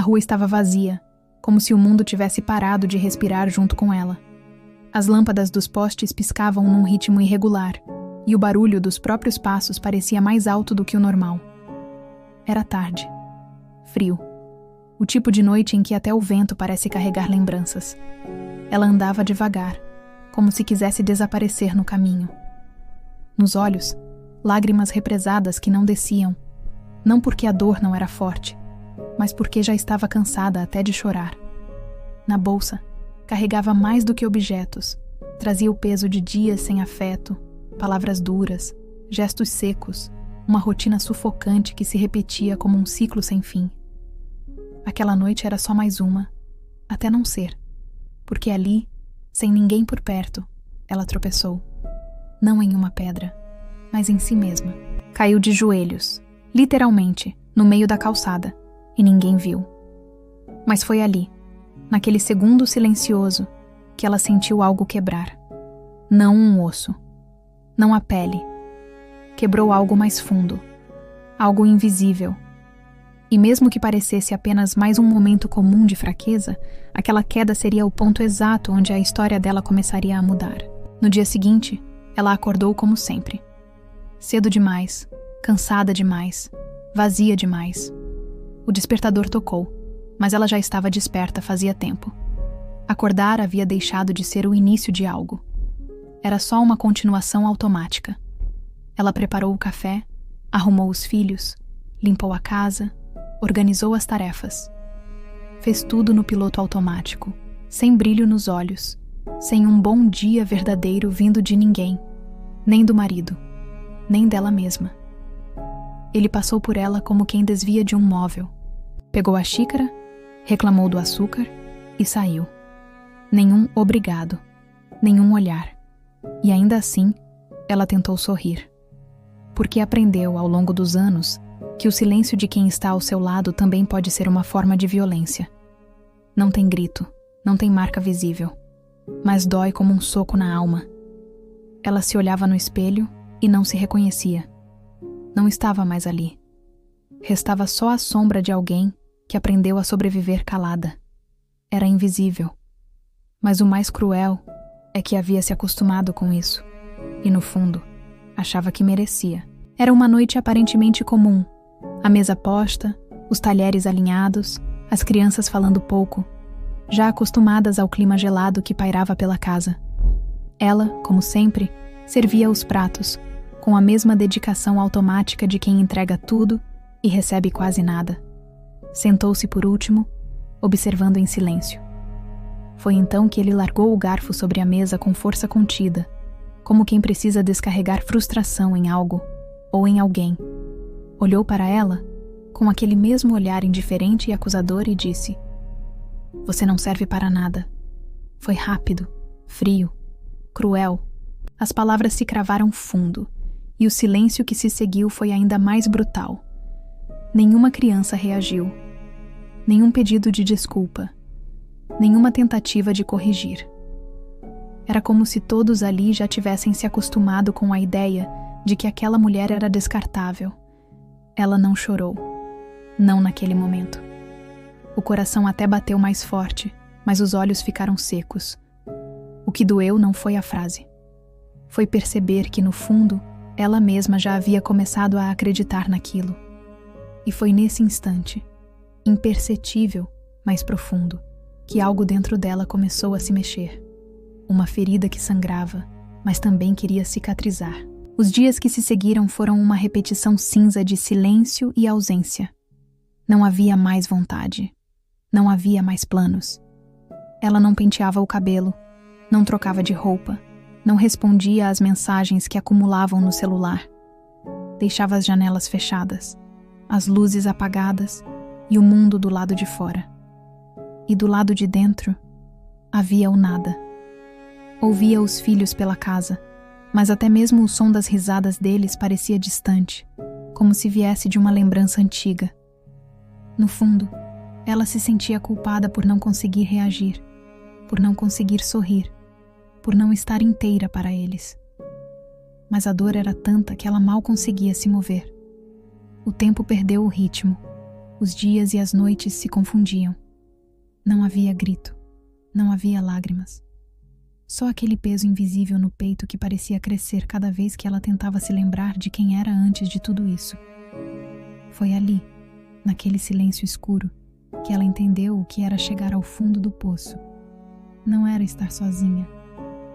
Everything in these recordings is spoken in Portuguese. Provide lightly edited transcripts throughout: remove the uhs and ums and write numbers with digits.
rua estava vazia, como se o mundo tivesse parado de respirar junto com ela. As lâmpadas dos postes piscavam num ritmo irregular, e o barulho dos próprios passos parecia mais alto do que o normal. Era tarde. Frio. O tipo de noite em que até o vento parece carregar lembranças. Ela andava devagar, como se quisesse desaparecer no caminho. Nos olhos, lágrimas represadas que não desciam, não porque a dor não era forte, mas porque já estava cansada até de chorar. Na bolsa, carregava mais do que objetos, trazia o peso de dias sem afeto, palavras duras, gestos secos, uma rotina sufocante que se repetia como um ciclo sem fim. Aquela noite era só mais uma, até não ser, porque ali, sem ninguém por perto, ela tropeçou. Não em uma pedra, mas em si mesma. Caiu de joelhos, literalmente, no meio da calçada, e ninguém viu. Mas foi ali, naquele segundo silencioso, que ela sentiu algo quebrar. Não um osso, não a pele. Quebrou algo mais fundo, algo invisível. E mesmo que parecesse apenas mais um momento comum de fraqueza, aquela queda seria o ponto exato onde a história dela começaria a mudar. No dia seguinte, ela acordou como sempre. Cedo demais, cansada demais, vazia demais. O despertador tocou, mas ela já estava desperta fazia tempo. Acordar havia deixado de ser o início de algo. Era só uma continuação automática. Ela preparou o café, arrumou os filhos, limpou a casa, organizou as tarefas. Fez tudo no piloto automático, sem brilho nos olhos, sem um bom dia verdadeiro vindo de ninguém, nem do marido, nem dela mesma. Ele passou por ela como quem desvia de um móvel. Pegou a xícara, reclamou do açúcar e saiu. Nenhum obrigado, nenhum olhar. E ainda assim, ela tentou sorrir. Porque aprendeu, ao longo dos anos, que o silêncio de quem está ao seu lado também pode ser uma forma de violência. Não tem grito, não tem marca visível, mas dói como um soco na alma. Ela se olhava no espelho e não se reconhecia. Não estava mais ali. Restava só a sombra de alguém que aprendeu a sobreviver calada. Era invisível. Mas o mais cruel é que havia se acostumado com isso. E no fundo, achava que merecia. Era uma noite aparentemente comum. A mesa posta, os talheres alinhados, as crianças falando pouco, já acostumadas ao clima gelado que pairava pela casa. Ela, como sempre, servia os pratos, com a mesma dedicação automática de quem entrega tudo e recebe quase nada. Sentou-se por último, observando em silêncio. Foi então que ele largou o garfo sobre a mesa com força contida, como quem precisa descarregar frustração em algo ou em alguém. Olhou para ela, com aquele mesmo olhar indiferente e acusador, e disse: "Você não serve para nada." Foi rápido, frio, cruel. As palavras se cravaram fundo, e o silêncio que se seguiu foi ainda mais brutal. Nenhuma criança reagiu. Nenhum pedido de desculpa. Nenhuma tentativa de corrigir. Era como se todos ali já tivessem se acostumado com a ideia de que aquela mulher era descartável. Ela não chorou. Não naquele momento. O coração até bateu mais forte, mas os olhos ficaram secos. O que doeu não foi a frase. Foi perceber que, no fundo, ela mesma já havia começado a acreditar naquilo. E foi nesse instante, imperceptível, mas profundo, que algo dentro dela começou a se mexer. Uma ferida que sangrava, mas também queria cicatrizar. Os dias que se seguiram foram uma repetição cinza de silêncio e ausência. Não havia mais vontade. Não havia mais planos. Ela não penteava o cabelo, não trocava de roupa, não respondia às mensagens que acumulavam no celular. Deixava as janelas fechadas, as luzes apagadas e o mundo do lado de fora. E do lado de dentro, havia o nada. Ouvia os filhos pela casa, mas até mesmo o som das risadas deles parecia distante, como se viesse de uma lembrança antiga. No fundo, ela se sentia culpada por não conseguir reagir, por não conseguir sorrir, por não estar inteira para eles. Mas a dor era tanta que ela mal conseguia se mover. O tempo perdeu o ritmo. Os dias e as noites se confundiam. Não havia grito, não havia lágrimas. Só aquele peso invisível no peito que parecia crescer cada vez que ela tentava se lembrar de quem era antes de tudo isso. Foi ali, naquele silêncio escuro, que ela entendeu o que era chegar ao fundo do poço. Não era estar sozinha,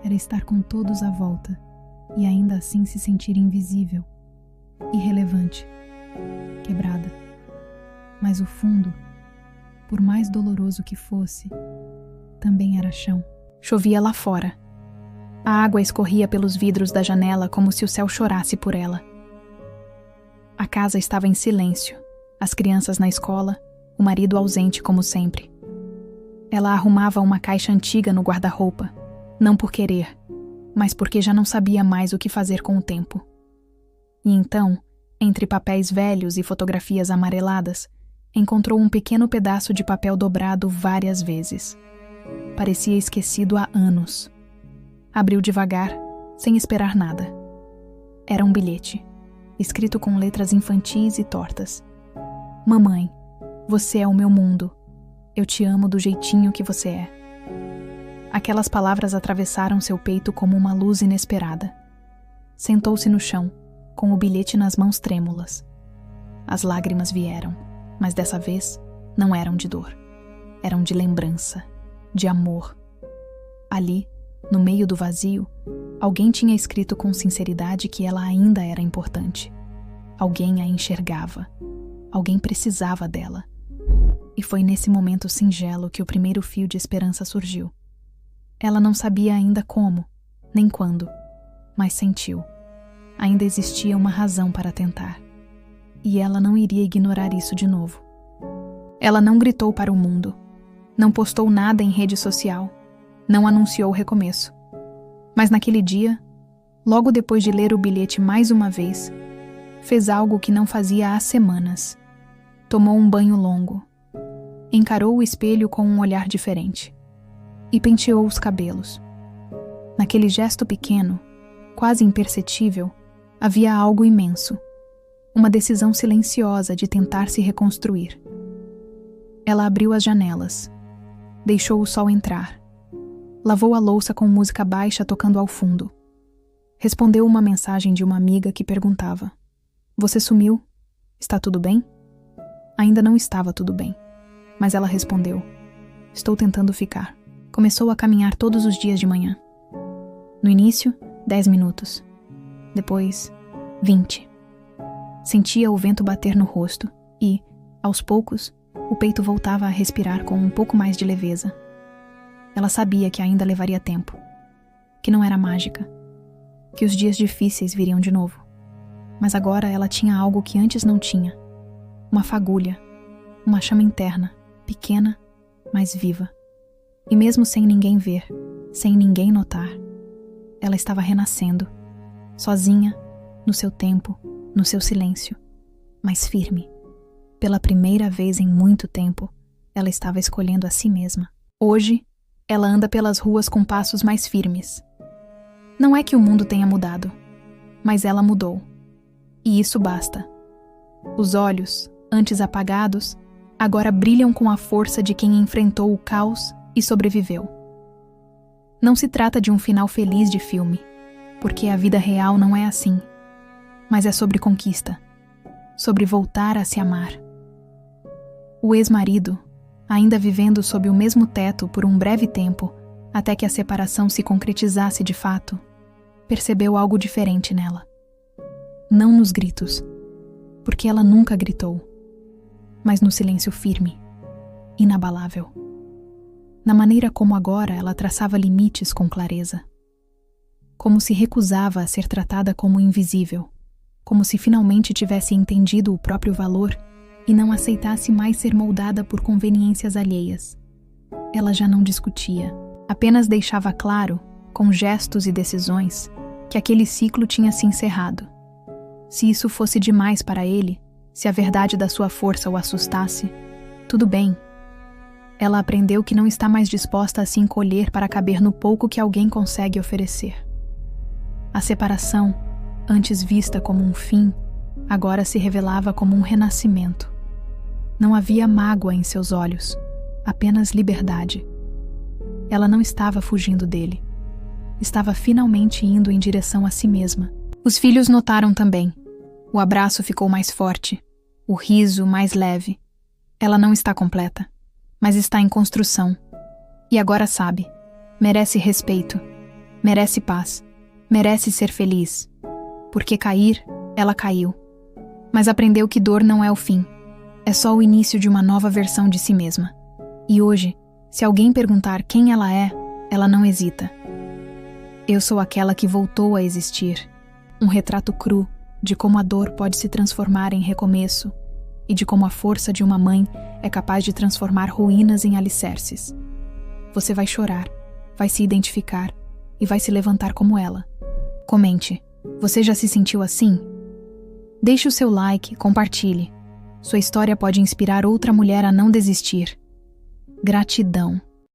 era estar com todos à volta e ainda assim se sentir invisível, irrelevante, quebrada. Mas o fundo, por mais doloroso que fosse, também era chão. Chovia lá fora. A água escorria pelos vidros da janela como se o céu chorasse por ela. A casa estava em silêncio, as crianças na escola, o marido ausente como sempre. Ela arrumava uma caixa antiga no guarda-roupa, não por querer, mas porque já não sabia mais o que fazer com o tempo. E então, entre papéis velhos e fotografias amareladas, encontrou um pequeno pedaço de papel dobrado várias vezes. Parecia esquecido há anos. Abriu devagar, sem esperar nada. Era um bilhete, escrito com letras infantis e tortas. Mamãe, você é o meu mundo. Eu te amo do jeitinho que você é. Aquelas palavras atravessaram seu peito como uma luz inesperada. Sentou-se no chão, com o bilhete nas mãos trêmulas. As lágrimas vieram, mas dessa vez não eram de dor. Eram de lembrança, de amor. Ali, no meio do vazio, alguém tinha escrito com sinceridade que ela ainda era importante. Alguém a enxergava. Alguém precisava dela. E foi nesse momento singelo que o primeiro fio de esperança surgiu. Ela não sabia ainda como, nem quando, mas sentiu. Ainda existia uma razão para tentar. E ela não iria ignorar isso de novo. Ela não gritou para o mundo. Não postou nada em rede social. Não anunciou o recomeço. Mas naquele dia, logo depois de ler o bilhete mais uma vez, fez algo que não fazia há semanas. Tomou um banho longo. Encarou o espelho com um olhar diferente. E penteou os cabelos. Naquele gesto pequeno, quase imperceptível, havia algo imenso. Uma decisão silenciosa de tentar se reconstruir. Ela abriu as janelas. Deixou o sol entrar. Lavou a louça com música baixa tocando ao fundo. Respondeu uma mensagem de uma amiga que perguntava: "Você sumiu? Está tudo bem?" Ainda não estava tudo bem, mas ela respondeu: "Estou tentando ficar." Começou a caminhar todos os dias de manhã. No início, 10 minutos. Depois, 20. Sentia o vento bater no rosto e, aos poucos, o peito voltava a respirar com um pouco mais de leveza. Ela sabia que ainda levaria tempo, que não era mágica, que os dias difíceis viriam de novo. Mas agora ela tinha algo que antes não tinha. Uma fagulha, uma chama interna, pequena, mas viva. E mesmo sem ninguém ver, sem ninguém notar, ela estava renascendo, sozinha, no seu tempo, no seu silêncio, mas firme. Pela primeira vez em muito tempo, ela estava escolhendo a si mesma. Hoje, ela anda pelas ruas com passos mais firmes. Não é que o mundo tenha mudado, mas ela mudou. E isso basta. Os olhos, antes apagados, agora brilham com a força de quem enfrentou o caos e sobreviveu. Não se trata de um final feliz de filme, porque a vida real não é assim, mas é sobre conquista, sobre voltar a se amar. O ex-marido, ainda vivendo sob o mesmo teto por um breve tempo, até que a separação se concretizasse de fato, percebeu algo diferente nela. Não nos gritos, porque ela nunca gritou, mas no silêncio firme, inabalável. Na maneira como agora ela traçava limites com clareza. Como se recusava a ser tratada como invisível, como se finalmente tivesse entendido o próprio valor e não aceitasse mais ser moldada por conveniências alheias. Ela já não discutia, apenas deixava claro, com gestos e decisões, que aquele ciclo tinha se encerrado. Se isso fosse demais para ele, se a verdade da sua força o assustasse, tudo bem. Ela aprendeu que não está mais disposta a se encolher para caber no pouco que alguém consegue oferecer. A separação, antes vista como um fim, agora se revelava como um renascimento. Não havia mágoa em seus olhos, apenas liberdade. Ela não estava fugindo dele. Estava finalmente indo em direção a si mesma. Os filhos notaram também. O abraço ficou mais forte, o riso mais leve. Ela não está completa, mas está em construção. E agora sabe, merece respeito, merece paz, merece ser feliz. Porque cair, ela caiu. Mas aprendeu que dor não é o fim. É só o início de uma nova versão de si mesma. E hoje, se alguém perguntar quem ela é, ela não hesita. Eu sou aquela que voltou a existir. Um retrato cru de como a dor pode se transformar em recomeço e de como a força de uma mãe é capaz de transformar ruínas em alicerces. Você vai chorar, vai se identificar e vai se levantar como ela. Comente, você já se sentiu assim? Deixe o seu like, compartilhe. Sua história pode inspirar outra mulher a não desistir. Gratidão.